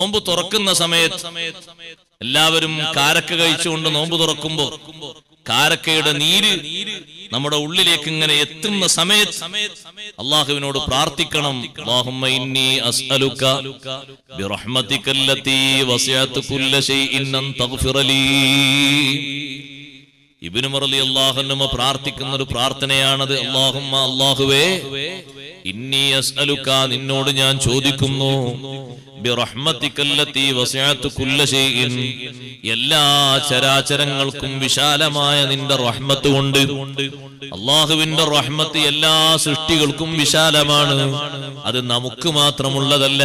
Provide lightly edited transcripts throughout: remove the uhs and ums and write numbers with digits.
നോമ്പ് തുറക്കുന്ന സമയത്ത് എല്ലാവരും കാരക്ക കഴിച്ചുകൊണ്ട് നോമ്പ് തുറക്കുമ്പോൾ കാരക്കയുടെ നീര് നമ്മുടെ ഉള്ളിലേക്ക് ഇങ്ങനെ എത്തുന്ന സമയത്ത് അല്ലാഹുവിനോട് പ്രാർത്ഥിക്കണം. അല്ലാഹുമ്മ ഇന്നി അസ്അലുക ബിറഹ്മതികല്ലതി വസിഅത് കുല്ല ശൈഇൻ അൻ തഗ്ഫിറ ലീ. ഇബ്നു ഉമർ റളിയല്ലാഹു അൻഹു പ്രാർത്ഥിക്കുന്ന ഒരു പ്രാർത്ഥനയാണത്. അല്ലാഹുമ്മ, അല്ലാഹുവേ, ഇന്നി അസ്അലുക, നിന്നോട് ഞാൻ ചോദിക്കുന്നു, ബിറഹ്മതികല്ലതി വസിഅത് കുല്ല ശൈഇൻ, എല്ലാ ചരാചരങ്ങൾക്കും വിശാലമായ നിന്റെ റഹ്മത്ത് കൊണ്ട്. അല്ലാഹുവിന്റെ റഹ്മത്ത് എല്ലാ സൃഷ്ടികൾക്കും വിശാലമാണ്. അത് നമുക്ക് മാത്രമുള്ളതല്ല,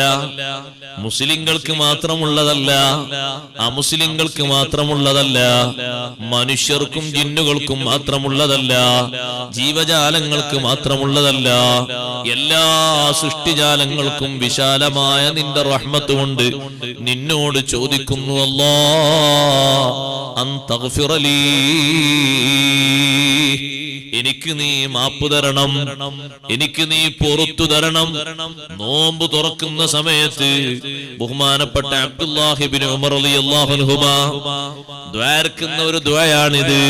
മുസ്ലിങ്ങൾക്ക് മാത്രമുള്ളതല്ല, അമുസ്ലിങ്ങൾക്ക് മാത്രമുള്ളതല്ല, മനുഷ്യർക്കും ജിന്നുകൾക്കും മാത്രമുള്ളതല്ല, ജീവജാലങ്ങൾക്ക് മാത്രമുള്ളതല്ല, എല്ലാ സൃഷ്ടിജാലങ്ങൾക്കും വിശാലമായ നിന്റെ റഹ്മത്ത് കൊണ്ട് നിന്നോട് ചോദിക്കുന്നു, അല്ലാഹ് അൻ തഗ്ഫിറ ലീ, എനിക്ക് നീ മാപ്പ് തരണം, എനിക്ക് നീ പുറത്തു തരണം. നോമ്പ് തുറക്കുന്ന സമയത്ത് ബഹുമാനപ്പെട്ട അബ്ദുല്ലാഹി ഇബ്നു ഉമർ റളിയല്ലാഹു അൻഹുമാ ദ്വാരക്കുന്ന ഒരു ദുആയാണിത്.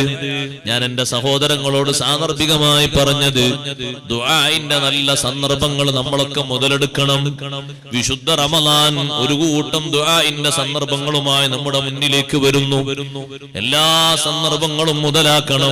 ഞാൻ എന്റെ സഹോദരങ്ങളോട് സാന്ദർഭികമായി പറഞ്ഞത്, ദുആഇന്റെ നല്ല സന്ദർഭങ്ങൾ നമ്മളൊക്കെ മുതലെടുക്കണം. വിശുദ്ധ റമളാൻ ഒരു കൂട്ടം ദുആഇന്റെ സന്ദർഭങ്ങളുമായി നമ്മുടെ മുന്നിലേക്ക് വരുന്നു. എല്ലാ സന്ദർഭങ്ങളും മുതലാക്കണം.